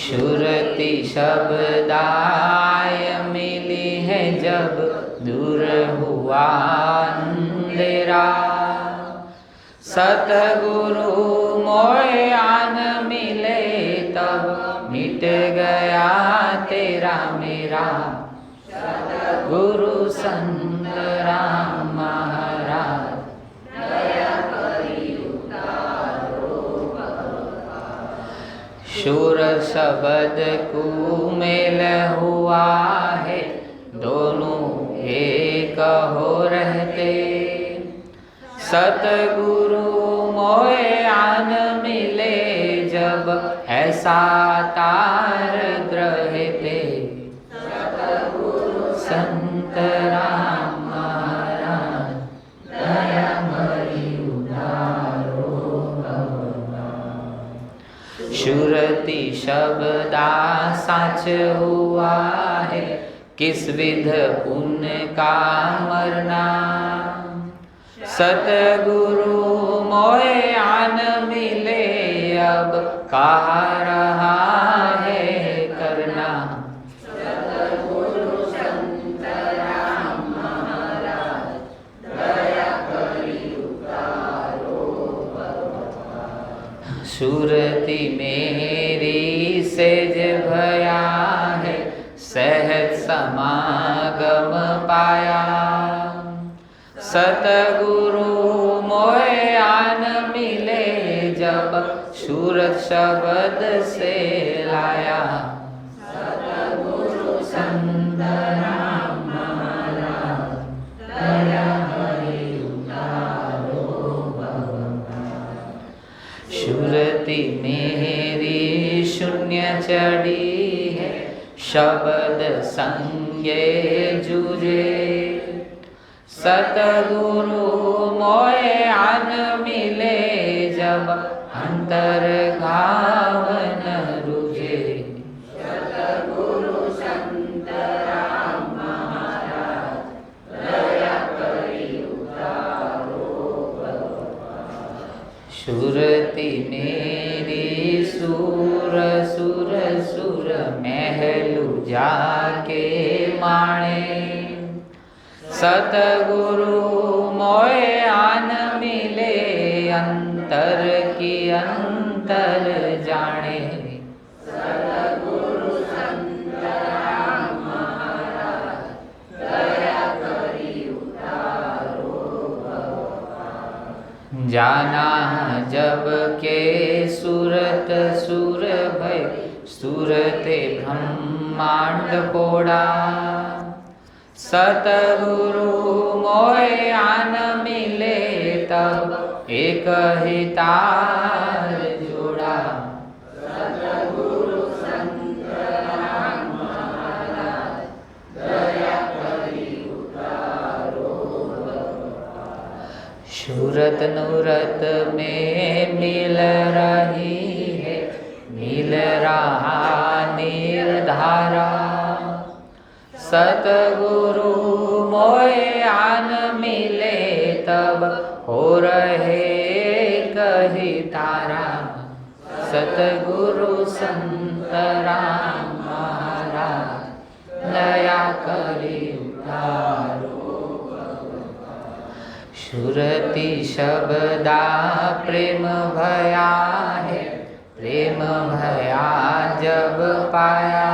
सुरति शब्दाय मिली है जब दूर हुआ अंधेरा, सतगुरु मोए आन मिले तब मिट गया तेरा मेरा। गुरु संत राम महाराज दया करी उतारो। शूर शब्द कुमेल हुआ है, दोनों एक हो रहते, सतगुरु मोए आन मिले जब ऐसा तार ग्रहते। सतगुरु संत राम महाराज दया भरी उतारो। सुरति शब्दा साच हुआ है, किस विध पुण्य का मरना, सतगुरु मोए आन मिले अब कहा रहा है करना। सतगुरु संत राम महाराज दया करी उतारो। सुरति मेरी सेज भया है, सहज समागम पाया, सतगुरु मोए आन मिले जब सूरत शब्द से लाया। सतगुरु संत राम महाराज दया भरी उतारो। सुरति मेरी शून्य चढ़ी है, शब्द संगे जूझे, सतगुरु मोए आन मिले जब अंतर घाव न रुझे। सतगुरु संत राम महाराज दया करी उतारो। सुरति मेरी सुर सुर सुर महलु जाके माणे, सतगुरु मोए आन मिले अंतर की अंतर जाने। सतगुरु संत राम महाराज दया करी उतारो। जाना जब के सूरत सुर भय, सूरते ब्रह्मांड पोड़ा, सतगुरु मोए आन मिले तब एक ही तार जोड़ा। सतगुरु संत राम महाराज दया करी उतारो। सूरत नूरत में मिल रही है, मिल रहा निर्धारा, सतगुरु मोए आन मिले तब हो रहे कही तारा। सतगुरु संत राम महाराज दया करी उतारो। सुरति शब्दा प्रेम भया है, प्रेम भया जब पाया,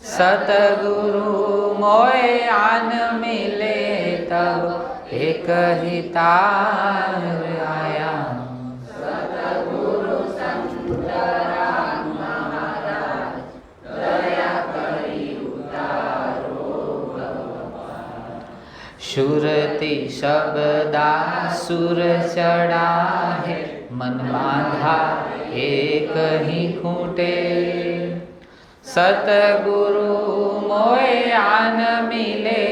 सतगुरु मोए आन मिले तब एक ही तार आया। सतगुरु संत राम महाराज दया करी उतारो। सुरति शब्दा सुर चढ़ा है, मन बांधा एक ही खूंटे, सतगुरु मोए आन मिले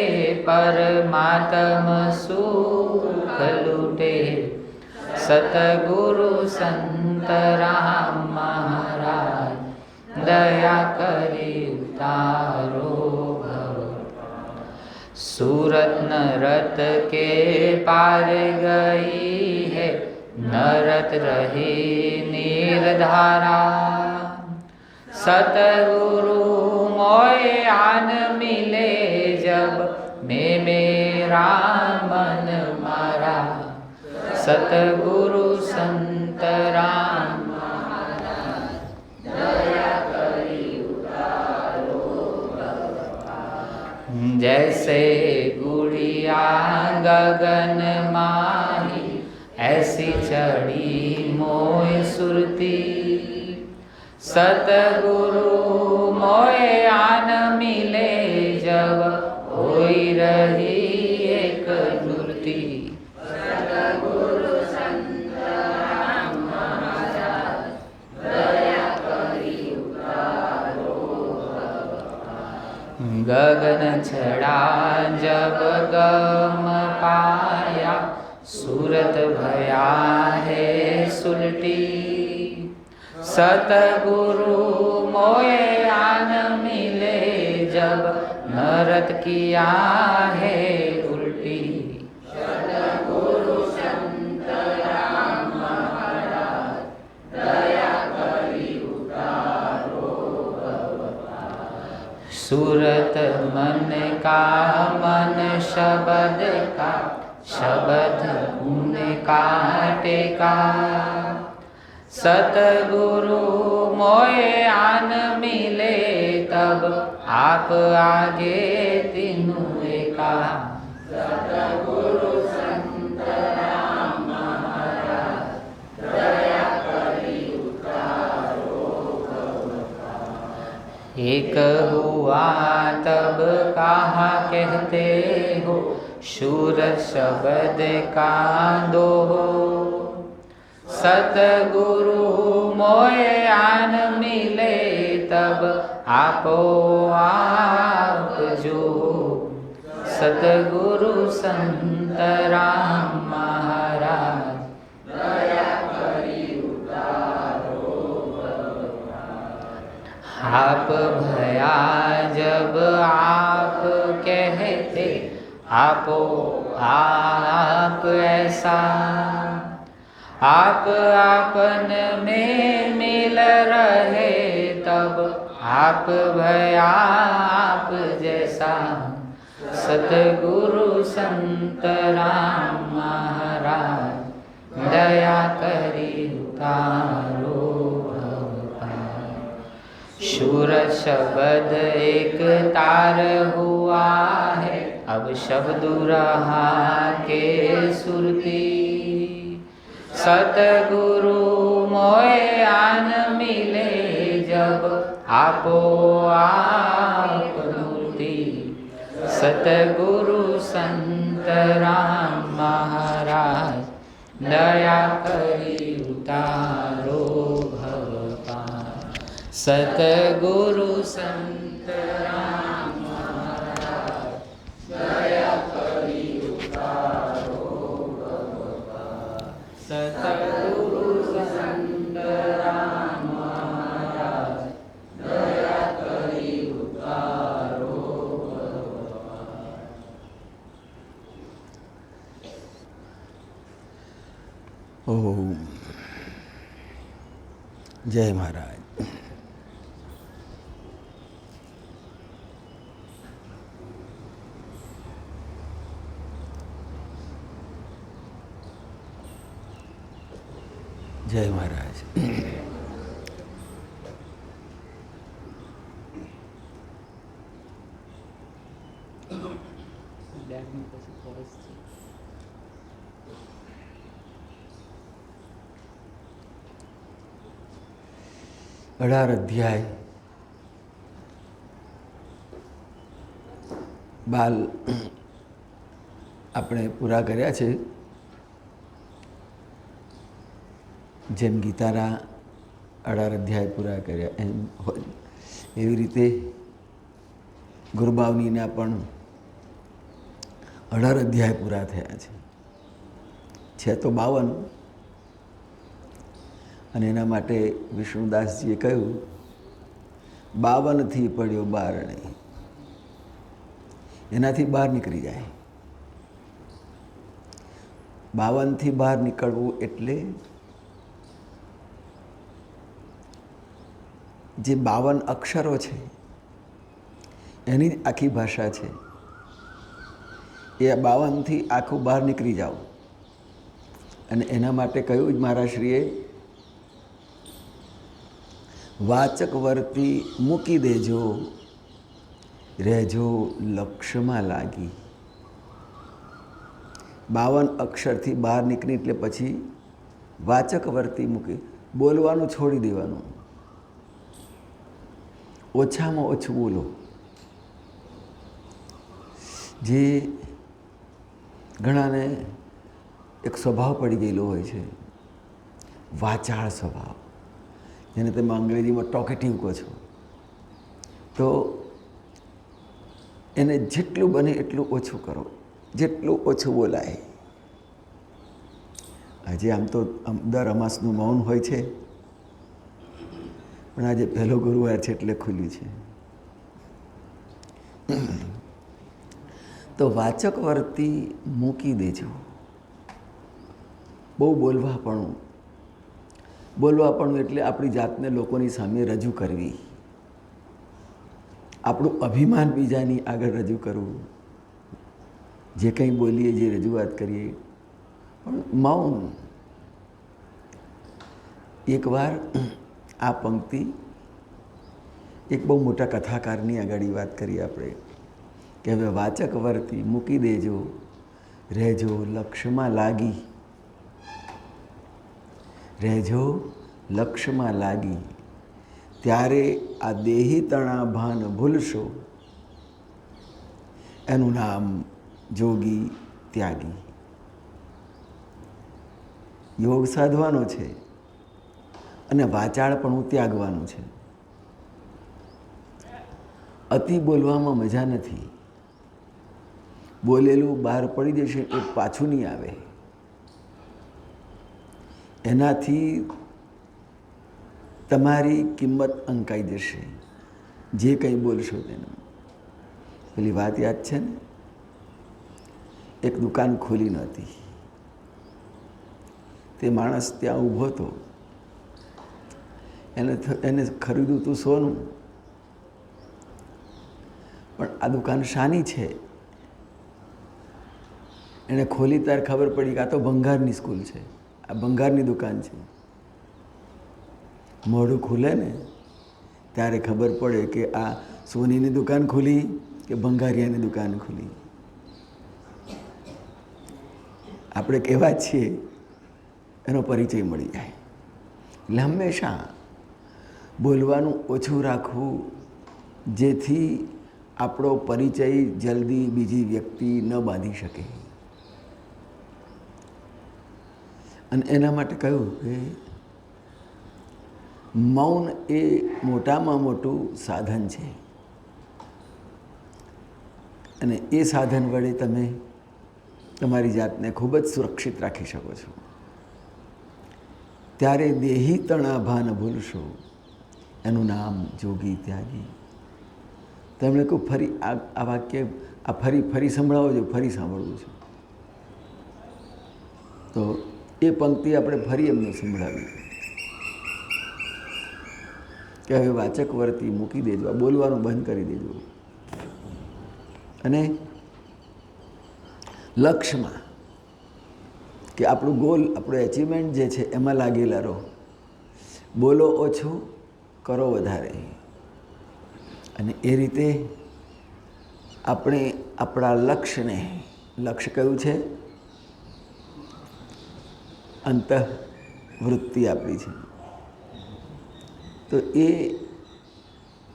परमात्म सुख लूटे। सतगुरु संत राम महाराज दया करी उतारो। सूरत नरत के पार गई है, नरत रही निर्धारा। सतगुरु मोय आन मिले जब, में मेरा मन मारा। सतगुरु संत राम जैसे गुड़िया गगन माही, ऐसी चढ़ी मोय सुरती। सतगुरु मोय आन मिले जब, होई रही एक मूर्ति। सतगुरु संत राम महाराज, दया करी उतारो। गगन चढ़ा जब गम पाया, सूरत भया है सुलटी। सतगुरु मोय आन मिले जब, नरत किया है उल्टी। सतगुरु संत राम महाराज, दया करी उतारो। सूरत मन का मन शब्द का, शब्द उनका टेका। सतगुरु मोय आन मिले तब, आप आगे तीनों एका। सतगुरु संत राम महाराज, दया करी उतारो। एक हुआ तब कहा कहते हो, शूर शब्द का दो। सतगुरु मोय आन मिले तब, आपो आप जो। सतगुरु संत राम महाराज, दया करी उतारो। आप भया जब आप कहते, आपो आप ऐसा। आप आपन में मिल रहे तब, आप भया आप जैसा। सतगुरु संत राम महाराज, दया करी उतारो। शूर शब्द एक तार हुआ है, अब शब्द रहा के सुरती। सतगुरु मोय आन मिले जब, आपो आप मूर्ति। सतगुरु संत राम महाराज, दया करी उतारो भवपार। सतगुरु संत राम महाराज, दया करी उतारो भवपार। सतगुरु संत राम महाराज, दया करी उतारो भवपार। ओम जय महाराज। जय महाराज। अठार अध्याय बाल આપણે પૂરા કર્યા છે। જેમ ગીતાના 18 અધ્યાય પૂરા કર્યા એવી રીતે ગુરુબાવનીના પણ 18 અધ્યાય પૂરા થયા છે તો 52 અને એના માટે વિષ્ણુદાસજીએ કહ્યું 52થી પડ્યો બાર નહીં, એનાથી બહાર નીકળી જાય। 52થી બહાર નીકળવું એટલે જે 52 અક્ષરો છે એની જ આખી ભાષા છે. એ 52થી આખું બહાર નીકળી જાઓ. અને એના માટે કહ્યું જ મહારાજશ્રીએ, વાચક વર્તી મૂકી દેજો, રહેજો લક્ષ્યમાં લાગી. 52 અક્ષરથી બહાર નીકળી એટલે પછી વાચક વર્તી મૂકી, બોલવાનું છોડી દેવાનું. ઓછામાં ઓછું બોલો. જે ઘણાને એક સ્વભાવ પડી ગયેલો હોય છે, વાચાળ સ્વભાવ, જેને તમે અંગ્રેજીમાં ટોકેટિવ કહો છો. તો એને જેટલું બને એટલું ઓછું કરો, જેટલું ઓછું બોલાય. આજે આમ તો દર અમાસનું મૌન હોય છે, પણ આજે પહેલો ગુરુવાર છે એટલે ખુલ્યું છે. તો વાચક વર્તી મૂકી દેજો. બહુ બોલવાપણું એટલે આપણી જાતને લોકોની સામે રજૂ કરવી, આપણું અભિમાન બીજાની આગળ રજૂ કરવું, જે કંઈ બોલીએ, જે રજૂઆત કરીએ, પણ મૌન. એકવાર આ પંક્તિ એક બહુ મોટા કથાકારની આગળ વાત કરી આપણે કે હવે વાચક વર્તી મૂકી દેજો, રહેજો લક્ષ્યમાં લાગી. રહેજો લક્ષ્યમાં લાગી, ત્યારે આ દેહી તણા ભાન ભૂલશો, એનું નામ જોગી ત્યાગી. યોગ સાધવાનો છે અને વાચાળપણું ત્યાગવાનું છે. અતિ બોલવામાં મજા નથી. બોલેલું બહાર પડી જશે એ પાછું નહીં આવે. એનાથી તમારી કિંમત અંકાઈ જશે, જે કંઈ બોલશો તેનું. પેલી વાત યાદ છે ને, એક દુકાન ખોલી નહોતી. તે માણસ ત્યાં ઊભો હતો. એને ખરીદ્યું હતું સોનું, પણ આ દુકાન શાની છે એણે ખોલી ત્યારે ખબર પડી કે આ તો ભંગારની સ્કૂલ છે, આ ભંગારની દુકાન છે. મોઢું ખુલે ને ત્યારે ખબર પડે કે આ સોનીની દુકાન ખુલી કે ભંગારિયાની દુકાન ખુલી. આપણે કહેવા છીએ એનો પરિચય મળી જાય. એટલે હંમેશા બોલવાનું ઓછું રાખવું, જેથી આપણો પરિચય જલ્દી બીજી વ્યક્તિ ન બાંધી શકે. અને એના માટે કહ્યું કે મૌન એ મોટામાં મોટું સાધન છે. અને એ સાધન વડે તમે તમારી જાતને ખૂબ જ સુરક્ષિત રાખી શકો છો. ત્યારે દેહી તણા ભાન ભૂલશો, એનું નામ જોગી ત્યાગી. તેમણે કહું ફરી આ વાક્ય ફરી સંભળાવો છો, ફરી સાંભળવું છે. તો એ પંક્તિ આપણે ફરી એમને સંભળાવી કે હવે વાચક વર્તી મૂકી દેજો, આ બોલવાનું બંધ કરી દેજો, અને લક્ષ્યમાં કે આપણું ગોલ, આપણું એચિવમેન્ટ જે છે એમાં લાગેલા રહો. બોલો ઓછું, કરો વધારે. અને એ રીતે આપણે આપણા લક્ષ્યને, લક્ષ્ય કયું છે? અંતઃવૃત્તિ આપણી છે. તો એ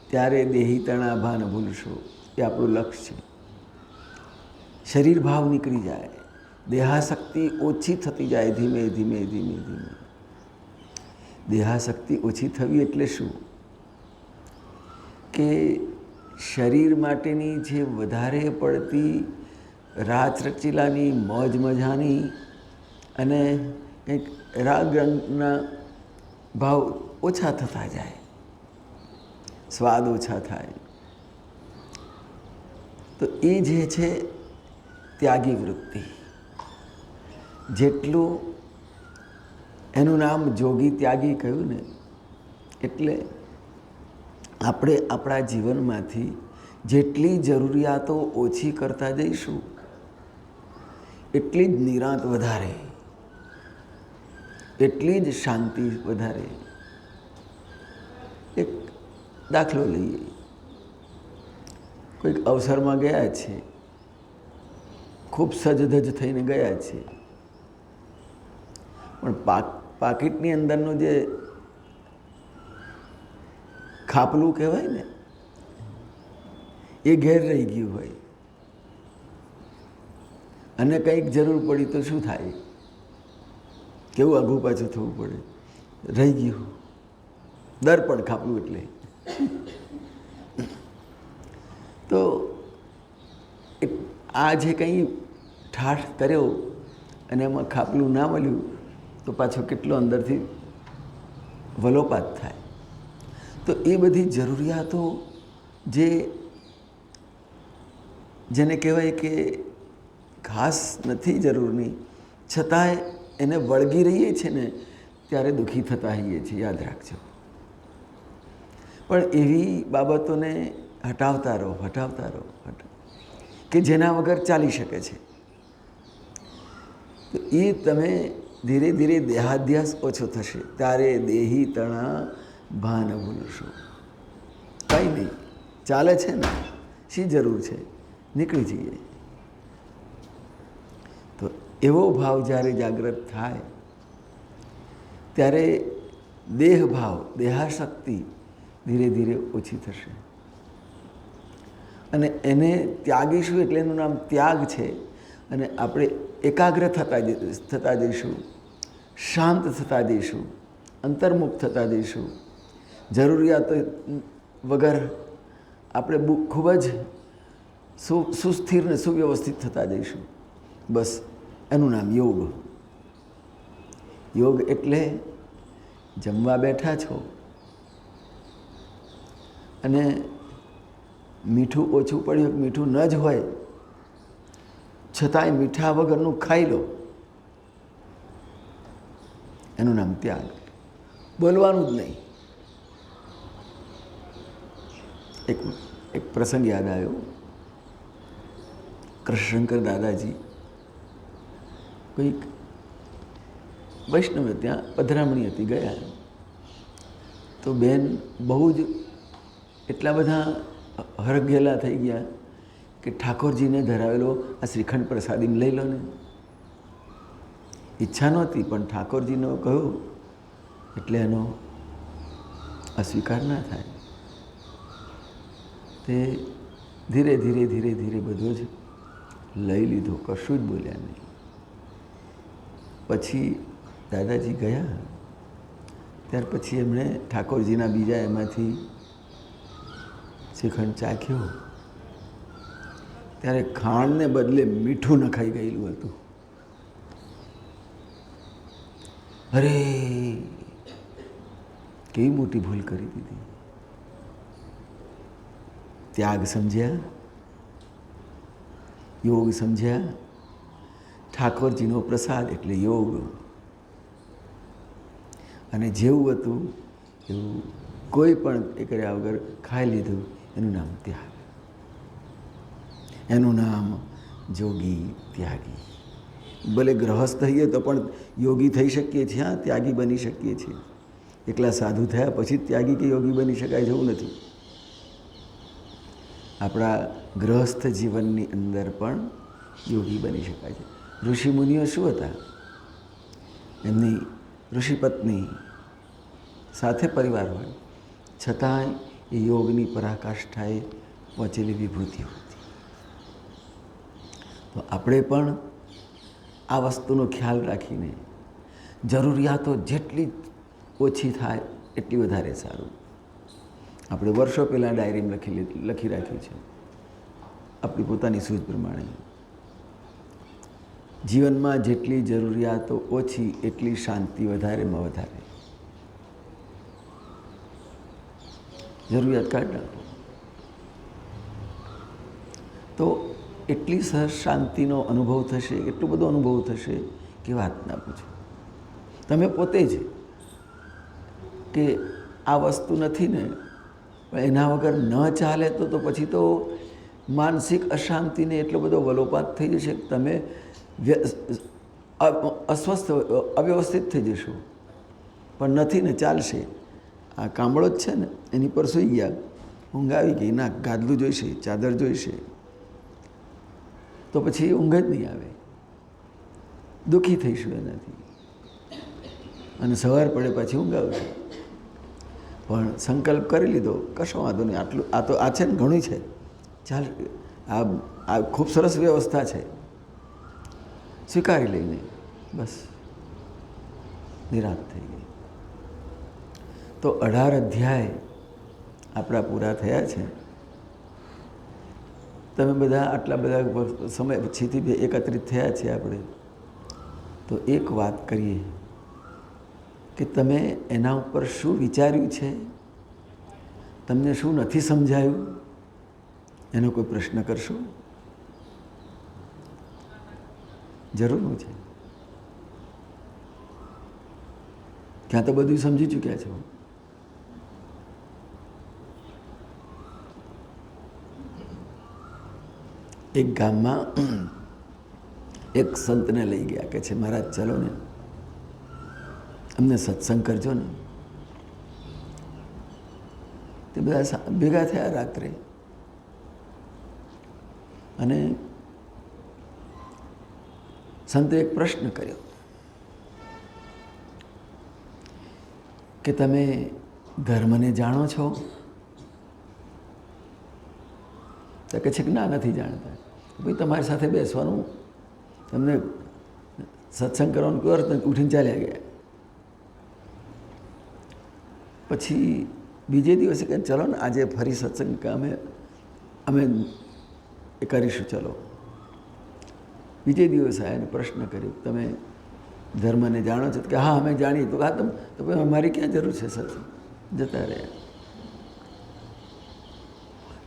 ત્યારે દેહી તણા ભાન ભૂલશો, એ આપણું લક્ષ્ય છે. શરીર ભાવ નીકળી જાય, દેહાશક્તિ ઓછી થતી જાય ધીમે ધીમે ધીમે ધીમે. દેહાશક્તિ ઓછી થવી એટલે શું? કે શરીર માટેની જે વધારે પડતી રાત રચીલાની મોજ મજાની અને કંઈક રાગ રંગના ભાવ ઓછા થતા જાય, સ્વાદ ઓછા થાય. તો એ જે છે ત્યાગી વૃત્તિ. જેટલું એનું નામ જોગી ત્યાગી કહ્યું ને, એટલે આપણે આપણા જીવનમાંથી જેટલી જરૂરિયાતો ઓછી કરતા જઈશું એટલી જ નિરાંત વધારે, એટલી જ શાંતિ વધારે. એક દાખલો લઈએ. કોઈક અવસરમાં ગયા છે, ખૂબ સજધજ થઈને ગયા છે, પણ પાકીટની અંદરનું જે ખાપલું કહેવાય ને એ ઘેર રહી ગયું હોય અને કંઈક જરૂર પડી તો શું થાય? કેવું આઘું પાછું થવું પડે. રહી ગયું દર્પણ ખાપલું એટલે. તો આ જે કંઈ ઠાઠ કર્યો અને એમાં ખાપલું ના મળ્યું તો પાછો કેટલો અંદરથી વલોપાત થાય. તો એ બધી જરૂરિયાતો જેને કહેવાય કે ખાસ નથી જરૂરની, છતાંય એને વળગી રહીએ છીએ ને ત્યારે દુઃખી થતા હોઈએ છીએ, યાદ રાખજો. પણ એવી બાબતોને હટાવતા રહો કે જેના વગર ચાલી શકે છે. તો એ તમે ધીરે ધીરે દેહાધ્યાસ ઓછો થશે, ત્યારે દેહી તણા ભાન ભૂલશો. કંઈ નહીં, ચાલે છે ને, શી જરૂર છે, નીકળી જઈએ. તો એવો ભાવ જ્યારે જાગૃત થાય ત્યારે દેહ ભાવ, દેહાશક્તિ ધીરે ધીરે ઓછી થશે અને એને ત્યાગીશું એટલે એનું નામ ત્યાગ છે. અને આપણે એકાગ્ર થતા જઈશું, શાંત થતા જઈશું, અંતર્મુખ થતા જઈશું. જરૂરિયાતો વગર આપણે ખૂબ જ સુસ્થિર ને સુવ્યવસ્થિત થતા જઈશું. બસ એનું નામ યોગ. યોગ એટલે જમવા બેઠા છો અને મીઠું ઓછું પડ્યું, મીઠું ન જ હોય છતાંય મીઠા વગરનું ખાઈ લો, એનું નામ ત્યાગ. બોલવાનું જ નહીં. એક પ્રસંગ યાદ આવ્યો. કૃષ્ણશંકર દાદાજી કોઈક વૈષ્ણવ ત્યાં પધરામણી હતી, ગયા. તો બેન બહુ જ એટલા બધા હરગેલા થઈ ગયા કે ઠાકોરજીને ધરાવેલો આ શ્રીખંડ પ્રસાદી લઈ લો ને. ઈચ્છા નહોતી, પણ ઠાકોરજીનો કહ્યું એટલે એનો અસ્વીકાર ના થાય. તે ધીરે ધીરે ધીરે ધીરે બધું જ લઈ લીધું, કશું જ બોલ્યા નહીં. પછી દાદાજી ગયા, ત્યાર પછી એમણે ઠાકોરજીના બીજા એમાંથી શ્રીખંડ ચાખ્યો, ત્યારે ખાંડને બદલે મીઠું નખાઈ ગયેલું હતું. અરે કેવી મોટી ભૂલ કરી દીધી. ત્યાગ સમજ્યા, યોગ સમજ્યા. ઠાકોરજીનો પ્રસાદ એટલે યોગ. અને જેવું હતું એવું કોઈ પણ એ કર્યા વગર ખાઈ લીધું, એનું નામ ત્યાગ. એનું નામ જોગી ત્યાગી. ભલે ગ્રહસ્થ થઈએ તો પણ યોગી થઈ શકીએ છીએ, હા, ત્યાગી બની શકીએ છીએ. એકલા સાધુ થયા પછી ત્યાગી કે યોગી બની શકાય જવું નથી. આપણા ગ્રહસ્થ જીવનની અંદર પણ યોગી બની શકાય છે. ઋષિ મુનિઓ શું હતા? એમની ઋષિપત્ની સાથે પરિવાર હોય છતાંય એ યોગની પરાકાષ્ઠાએ પહોંચેલી વિભૂતિઓ હતી. તો આપણે પણ આ વસ્તુનો ખ્યાલ રાખીને જરૂરિયાતો જેટલી ઓછી થાય એટલી વધારે સારું. આપણે વર્ષો પહેલાં ડાયરીમાં લખી રાખ્યું છે આપણી પોતાની સૂઝ પ્રમાણે. જીવનમાં જેટલી જરૂરિયાતો ઓછી એટલી શાંતિ વધારેમાં વધારે. જરૂરિયાત કાઢી નાખો તો એટલી સહજ શાંતિનો અનુભવ થશે, એટલો બધો અનુભવ થશે કે વાત ના પૂછો. તમે પોતે જ કે આ વસ્તુ નથી ને, પણ એના વગર ન ચાલે તો પછી તો માનસિક અશાંતિને એટલો બધો વલોપાત થઈ જશે કે તમે અસ્વસ્થ અવ્યવસ્થિત થઈ જશો. પણ નથી ને, ચાલશે. આ કામળો જ છે ને, એની પર સૂઈ ગયા, ઊંઘ આવી ગઈ, ના ગાદલું જોઈશે, ચાદર જોઈશે, તો પછી ઊંઘ જ નહીં આવે. દુઃખી થઈશું એનાથી, અને સવાર પડે પછી ઊંઘ આવશે. પણ સંકલ્પ કરી લીધો, કશો વાંધો નહીં, આટલું આ છે ને, ઘણું છે, ચાલ, આ ખૂબ સરસ વ્યવસ્થા છે, સ્વીકારી લઈને બસ નિરાશ થઈ ગઈ. તો 18 અધ્યાય આપણા પૂરા થયા છે. તમે બધા આટલા બધા સમય પછીથી એકત્રિત થયા છે આપણે, તો એક વાત કરીએ કે તમે એના ઉપર શું વિચાર્યું છે, તમને શું નથી સમજાયું, એનો કોઈ પ્રશ્ન કરશો? જરૂરનું છે. ક્યાં તો બધું સમજી ચૂક્યા છો. એક ગામમાં એક સંતને લઈ ગયા, કે છે મહારાજ ચલો ને, અમને સત્સંગ કરજો ને. તે બધા ભેગા થયા રાત્રે, અને સંતે એક પ્રશ્ન કર્યો કે તમે ધર્મને જાણો છો? તો કહે છે કે ના, નથી જાણતા. ભાઈ તમારી સાથે બેસવાનું, તમને સત્સંગ કરવાનું કોઈ અર્થ નથી, ઉઠીને ચાલ્યા ગયા. પછી બીજે દિવસે કહે ચલો ને આજે ફરી સત્સંગ અમે એ કરીશું, ચલો. બીજે દિવસે આવીને પ્રશ્ન કર્યો, તમે ધર્મને જાણો છો? કે હા અમે જાણીએ. તો હા, તો ભાઈ અમારી ક્યાં જરૂર છે સત્સંગ? જતા રહ્યા.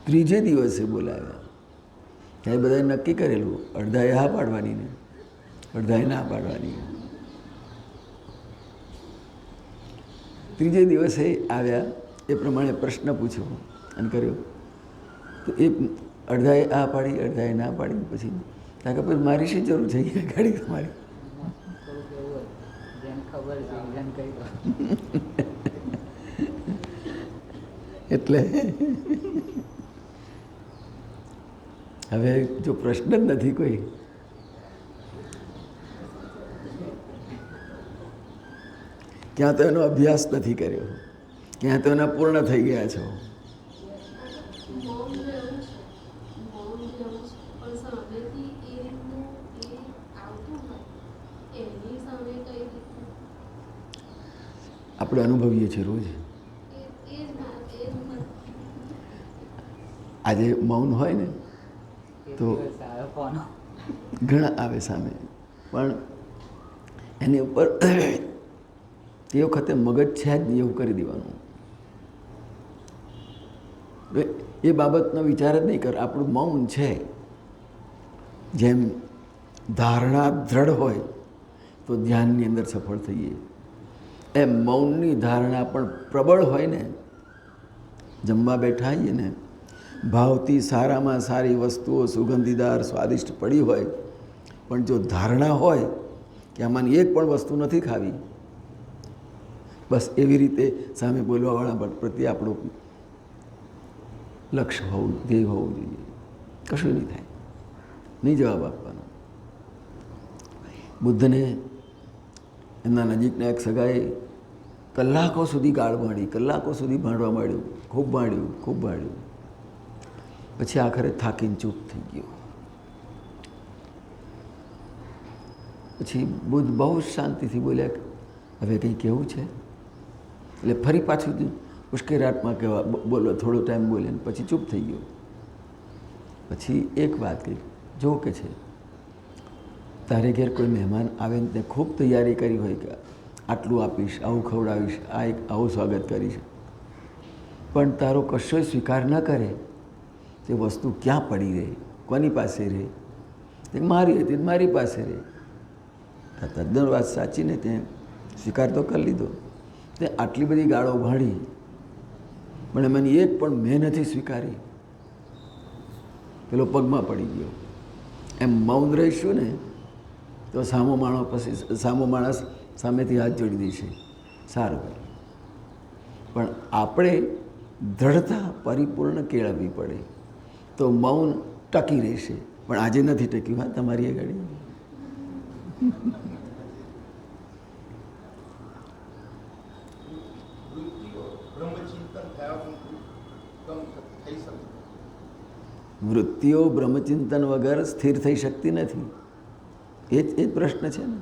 ત્રીજે દિવસે બોલાવ્યા, ત્યારે બધાએ નક્કી કરેલું, અડધાએ હા પાડવાની ને અડધાએ ના પાડવાની. ત્રીજે દિવસે આવ્યા, એ પ્રમાણે પ્રશ્ન પૂછ્યો અને કર્યો. તો એ અડધાએ આ પાડી, અડધાએ ના પાડી. પછી કારણ કે પછી મારી શી જરૂર છે ગાડી તમારી? એટલે હવે જો પ્રશ્ન જ નથી કોઈ, ક્યાં તો એનો અભ્યાસ નથી કર્યો, ક્યાં તો એના પૂર્ણ થઈ ગયા છો. આપણે અનુભવીએ છીએ રોજ. આજે મૌન હોય ને તો ઘણા આવે સામે, પણ એની ઉપર તે વખતે મગજ છે જ નહીં એવું કરી દેવાનું. એ બાબતનો વિચાર જ નહીં કર. આપણું મૌન છે, જેમ ધારણા દ્રઢ હોય તો ધ્યાનની અંદર સફળ થઈએ, એમ મૌનની ધારણા પણ પ્રબળ હોય ને. જમવા બેઠા આવીએ ને, ભાવથી સારામાં સારી વસ્તુઓ સુગંધીદાર સ્વાદિષ્ટ પડી હોય, પણ જો ધારણા હોય કે આમાંની એક પણ વસ્તુ નથી ખાવી, બસ એવી રીતે સામે બોલવાવાળા પ્રત્યે આપણું લક્ષ્ય હોવું, ધ્યેય હોવું જોઈએ. કશું નહીં થાય, નહીં જવાબ આપવાનો. બુદ્ધને એમના નજીકના એક સગાએ કલાકો સુધી ગાળ ભાંડી, કલાકો સુધી ભાંડવા માંડ્યું, ખૂબ ભાંડ્યું, ખૂબ ભાંડ્યું. પછી આખરે થાકીને ચૂપ થઈ ગયો. પછી બુદ્ધ બહુ શાંતિથી બોલ્યા, હવે કંઈ કહેવું છે? એટલે ફરી પાછું ઉશ્કેરાટમાં કહેવા બોલો, થોડો ટાઈમ બોલે, પછી ચૂપ થઈ ગયો. પછી એક વાત કહી, જો કે છે તારે ઘેર કોઈ મહેમાન આવે ને તે ખૂબ તૈયારી કરી હોય કે આટલું આપીશ, આવું ખવડાવીશ, આવું સ્વાગત કરીશ, પણ તારો કશોય સ્વીકાર ન કરે, તે વસ્તુ ક્યાં પડી રહે, કોની પાસે રહે? તે મારી હતી, મારી પાસે રહે. આ તદ્દન વાત સાચી ને, તે સ્વીકાર તો કરી લીધો. તે આટલી બધી ગાળો ભાળી પણ એમાંની એક પણ મેં નથી સ્વીકારી. પેલો પગમાં પડી ગયો. એમ મૌન રહીશું ને તો સામો માણસ સામેથી હાથ જોડી દેશે, સારું. પણ આપણે દ્રઢતા પરિપૂર્ણ કેળવવી પડે તો મૌન ટકી રહેશે. પણ આજે નથી ટક્યું. હા, તમારી એ ગાડી વૃત્તિઓ બ્રહ્મચિંતન વગર સ્થિર થઈ શકતી નથી. એ જ પ્રશ્ન છે ને.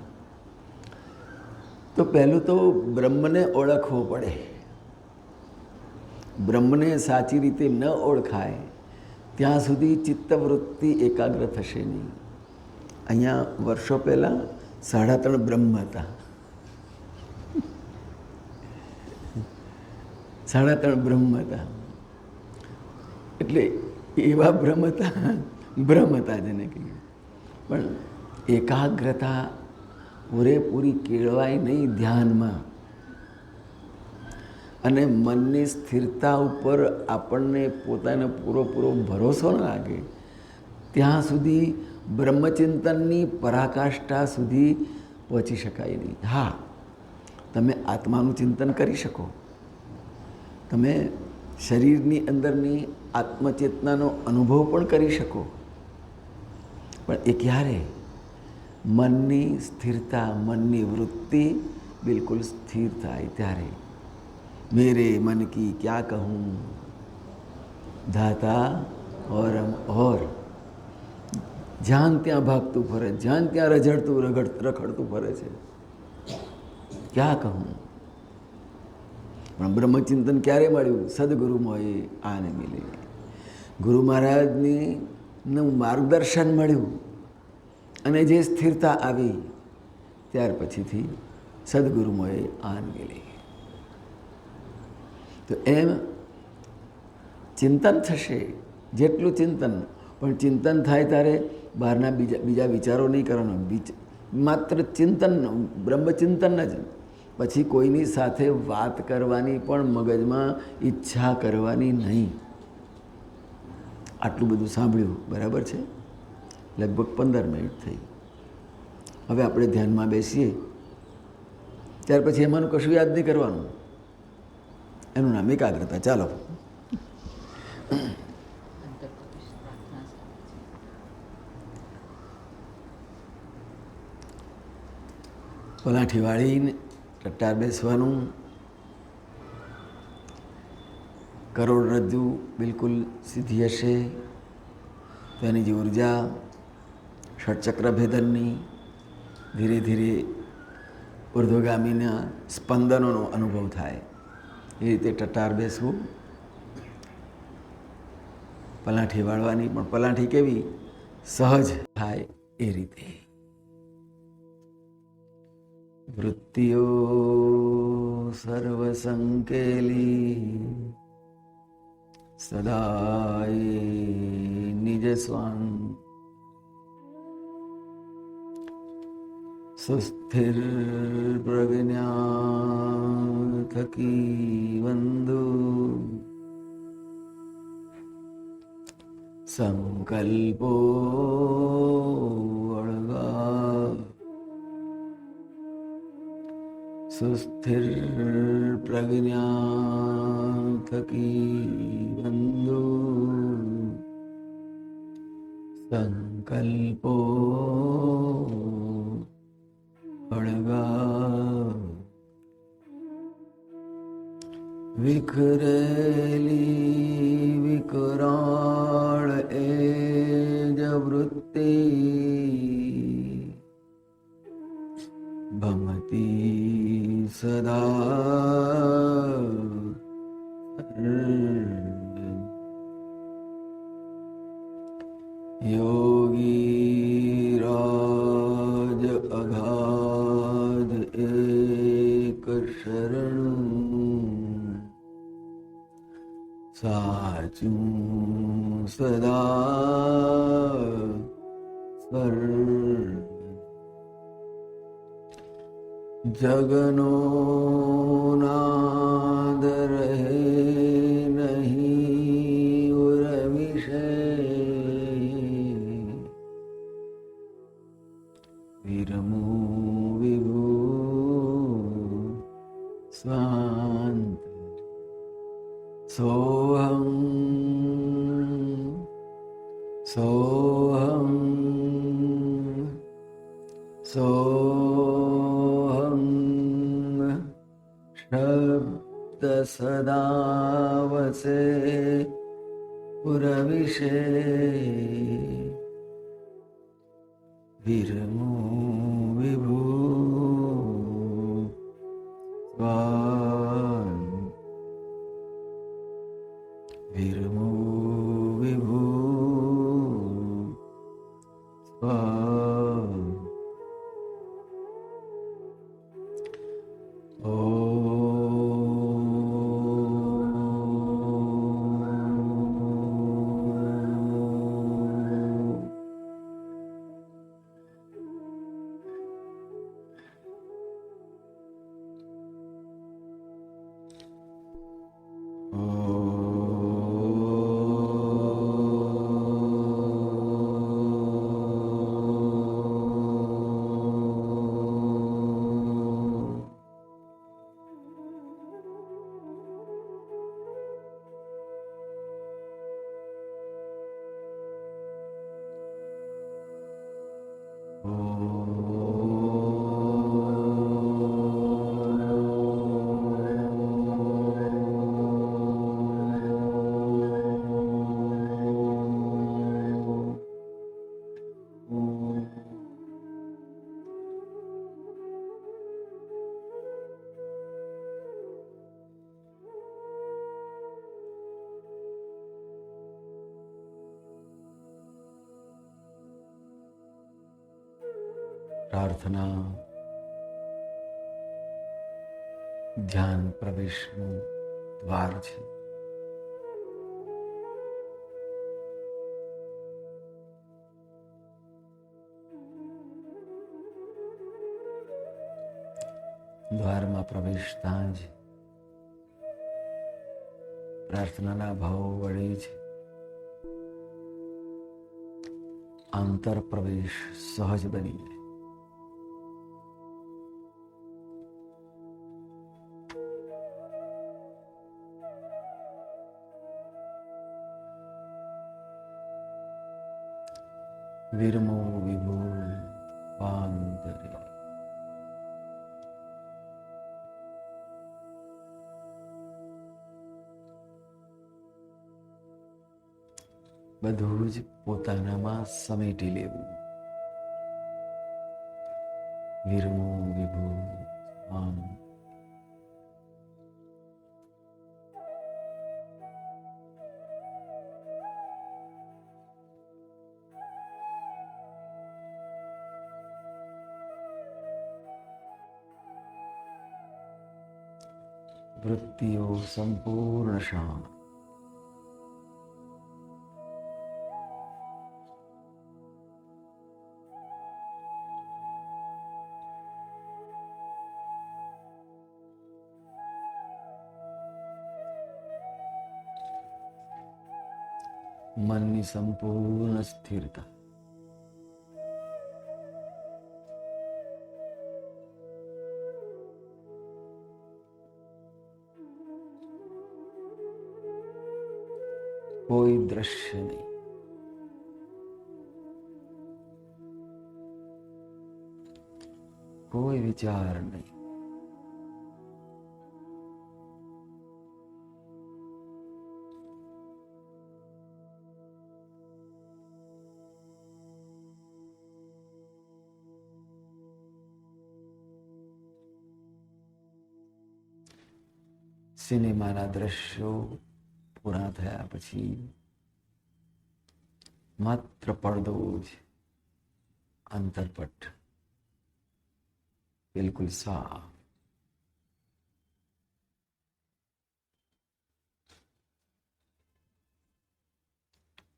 તો પહેલું તો બ્રહ્મને ઓળખવો પડે. બ્રહ્મને સાચી રીતે ન ઓળખાય ત્યાં સુધી ચિત્તવૃત્તિ એકાગ્ર થશે નહીં. અહીંયા વર્ષો પહેલાં 3.5 બ્રહ્મ હતા. 3.5 બ્રહ્મ હતા. એટલે એવા બ્રહ્મ હતા જેને કહીએ. પણ એકાગ્રતા પૂરેપૂરી કેળવાય નહીં ધ્યાનમાં, અને મનની સ્થિરતા ઉપર આપણને પોતાને પૂરો ભરોસો ન લાગે ત્યાં સુધી બ્રહ્મચિંતનની પરાકાષ્ઠા સુધી પહોંચી શકાય નહીં. હા, તમે આત્માનું ચિંતન કરી શકો, તમે શરીરની અંદરની આત્મચેતનાનો અનુભવ પણ કરી શકો, પણ એ ક્યારે? મનની સ્થિરતા, મનની વૃત્તિ બિલકુલ સ્થિર થાય ત્યારે. મેરે મન કી ક્યા કહું ધાતા ઓર જ્યાં ત્યાં ભાગતું ફરે, જ્યાં ત્યાં રખડતું ફરે છે. ક્યાં કહું? પણ બ્રહ્મચિંતન ક્યારે મળ્યું? સદગુરુ મોએ આને મિલે. ગુરુ મહારાજનું માર્ગદર્શન મળ્યું અને જે સ્થિરતા આવી ત્યાર પછીથી સદગુરુ મોએ આન મિલે. તો એમ ચિંતન થશે, જેટલું ચિંતન. પણ ચિંતન થાય ત્યારે બહારના બીજા વિચારો નહીં કરવાનો, માત્ર ચિંતન, બ્રહ્મચિંતન જ. પછી કોઈની સાથે વાત કરવાની પણ મગજમાં ઈચ્છા કરવાની નહીં. આટલું બધું સાંભળ્યું, બરાબર છે? લગભગ 15 મિનિટ થઈ. હવે આપણે ધ્યાનમાં બેસીએ ત્યાર પછી એમાંનું કશું યાદ નહીં કરવાનું. એનું નામ એકાગ્રતા. ચાલો. પલાઠી વાળીને ટટ્ટાર બેસવાનું. કરોડરજ્જુ બિલકુલ સીધી હશે તો એની જે ઉર્જા ષટચક્ર ભેદનની ધીરે ધીરે ઉર્ધ્વગામીના સ્પંદનોનો અનુભવ થાય. એ રીતે ટટ્ટાર બેસવું. પલાઠી વાળવાની, પણ પલાઠી કેવી? સહજ થાય એ રીતે. વૃત્તિઓ સર્વ સંકેલી સદાય નિજ સ્વાંગ સુસ્થિર પ્રજ્ઞા થકી વંદુ સંકલ્પો અળગા. સુસ્થિર પ્રજ્ઞા થકી વંદુ સંકલ્પો અળગા. વિખરેલી વિકરાળ એ જ વૃત્તિ ભમતી સદા. યોગી રાજ અગાધ એક શરણું સાચું સદા સ્વર. जगनो नाद रहे नहीं उर विषय विरमो विभु स्वांत सोहं सोहं सोहं शब्द सदा वसे पुरविषे विरमो विभु स्वान् विरमो विभु स्वान् प्रार्थना ध्यान प्रवेशનું દ્વાર છે. દ્વારમાં પ્રવેશતા જ પ્રાર્થનાના ભાવ વડે જ આંતર પ્રવેશ સહજ બની જાય. विरमो विभु पांतरे બધું જ પોતાનામાં સમેટી લેવું. વિરમો વિભુ પાંતરે वृत्तियों संपूर्ण शांत. मन की संपूर्ण स्थिरता. कोई दृश्य नहीं, कोई विचार नहीं. સિનેમાના દ્રશ્યો પૂરા થયા પછી માત્ર પડદો જ, અંતરપટ બિલકુલ સાફ.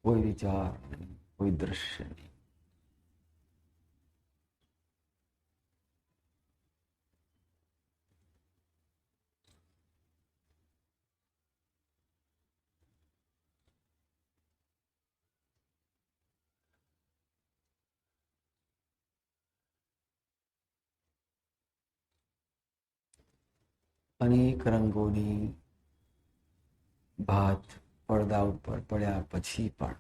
કોઈ વિચાર નહીં, કોઈ દ્રશ્ય નહીં. અનેક રંગોની ભાત પડદા ઉપર પડ્યા પછી પણ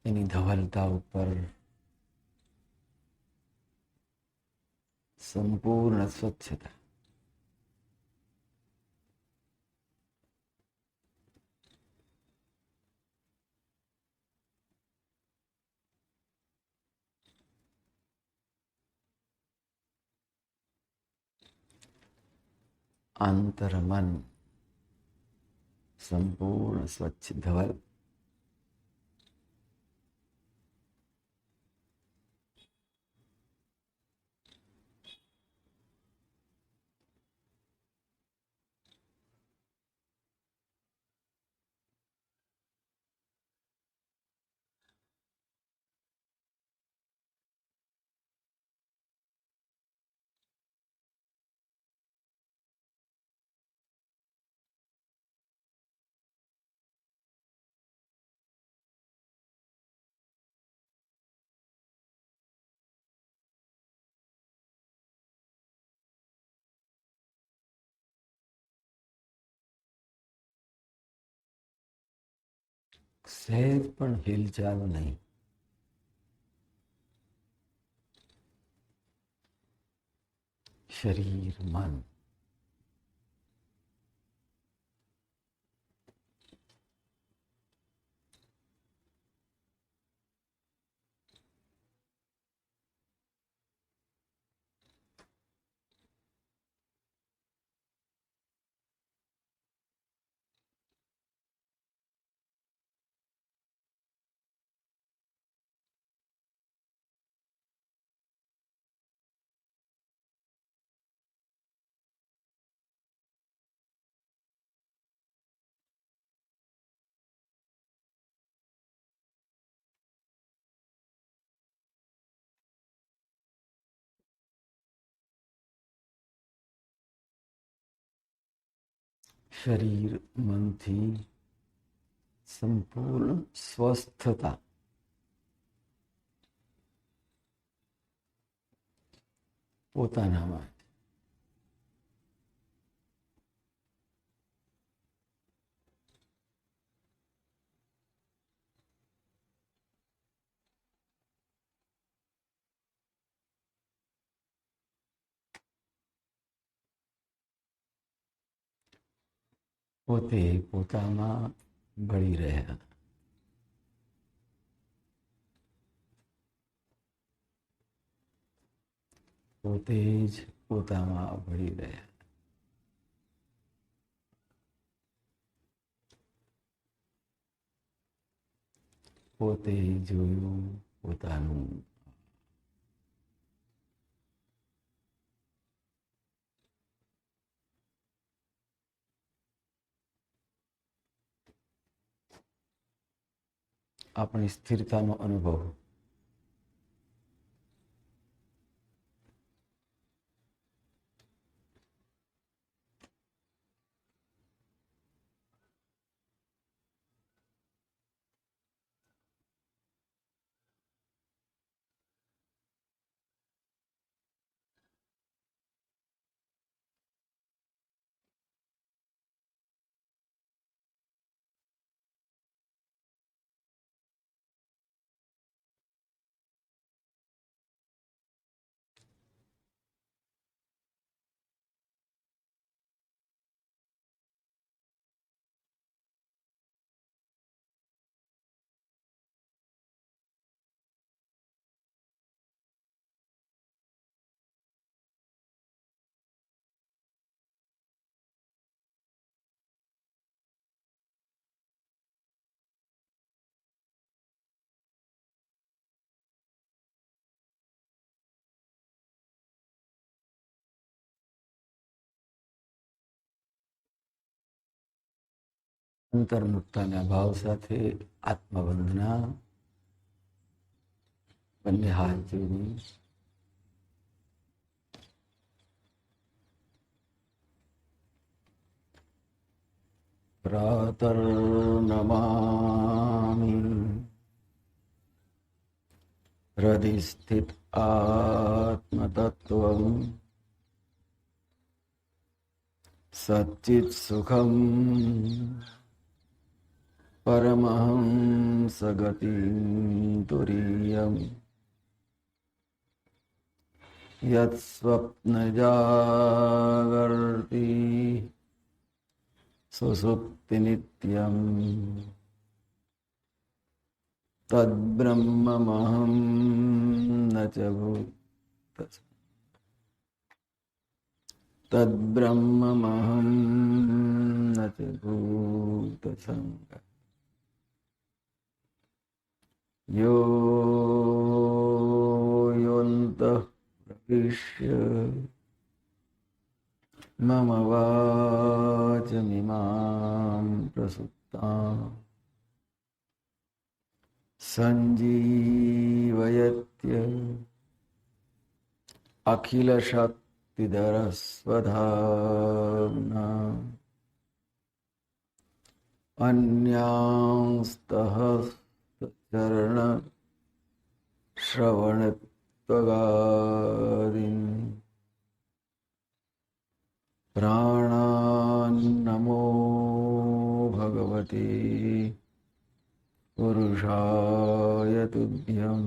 એની ધવલતા ઉપર સંપૂર્ણ સ્વચ્છતા. આંતરમન સંપૂર્ણ સ્વચ્છ ધવલ. સહેજ પણ હિલચાલ નહીં. શરીર મન શરીર મનથી સંપૂર્ણ સ્વસ્થતા. પોતાનામાં પોતે પોતામાં ભળી રહ્યા. પોતે જ પોતામાં ભળી રહ્યા. પોતે જોયું પોતાનું. આપણી સ્થિરતાનો અનુભવ. અંતર્મુક્તાના ભાવ સાથે આત્મવંદના. બંને હાથ જોડી પ્રાતર્નમામિ हृदि स्थित आत्मतत्त्वं सच्चित् सुखं परमहंस गतिं तुरीयम् यत्स्वप्नजागर्ति सुसुप्तिनित्यम् तद्ब्रह्ममहं न च भूत तद्ब्रह्ममहं न च भूतसङ्गः यो योऽन्तः प्रविश्य मम वाचमिमां प्रसुप्ताम् सञ्जीवयत्य अखिलशक्तिधरस्वधाम्ना अन्यांस्ततश्चरणश्रवणत्वगादीन् प्राणान्नमो भगवते पुरुषाय तुभ्यं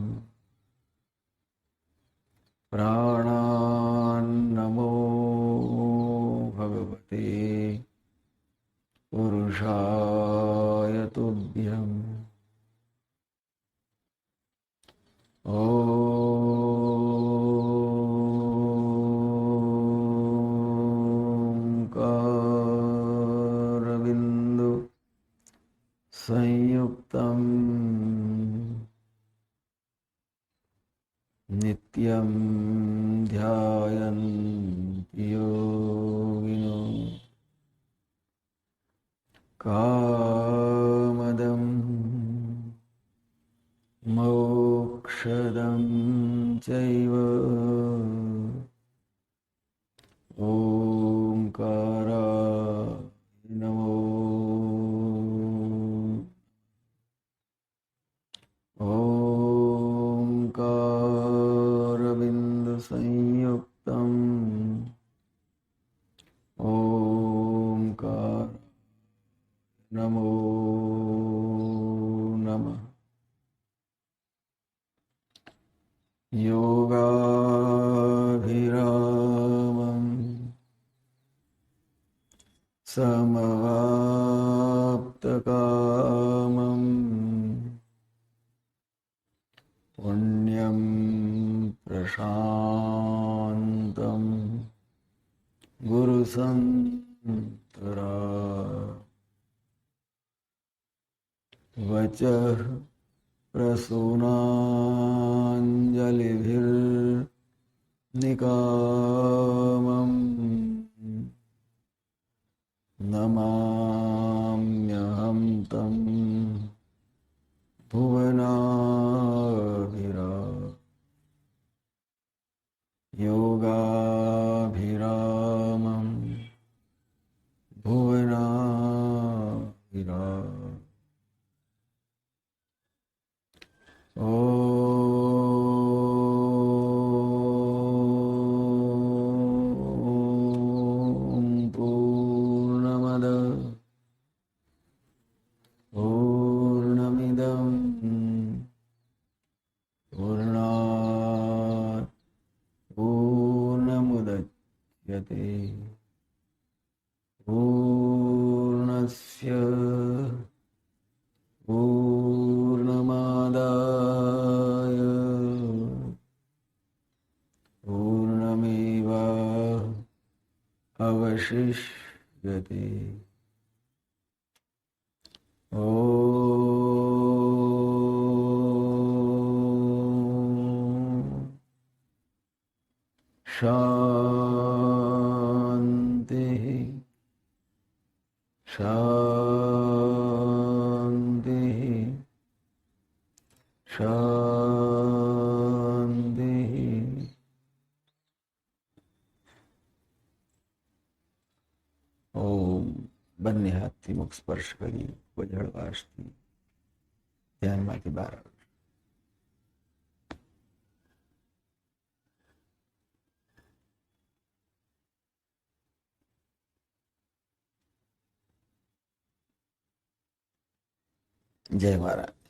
प्राणान्नमो भगवते पुरुषाय तुभ्यम् ओंकारबिंदु संयुक्तं नित्यं ध्यायन्ति योगिनो कामदं मोक्षदं चैव ओंकाराय नमो ओंकारबिंदु संयुक्तं ओंकार नमो नमः योगाभिरामं समवाप्तकामं पुण्यं प्रशान्तं गुरुसन्तरा वचः प्रसूनाञ्जलिभिर्निकामम् नमाम्यहं तं भुवनाभिरामं योगाभिरामं भुवनाभिरामम् ॐ पूर्णमद पूर्णमिदं पूर्णात् पूर्णमुदच्यते पूर्णस्य पूर्णमादाय पूर्णमेवावशिष्यते ॐ शान्तिः शान्तिः शान्तिः ओम બંને હાથથી મુખ સ્પર્શ કરી વજળવાશથી ધ્યાનમાંથી બહાર આવજો. જય મહારાજ.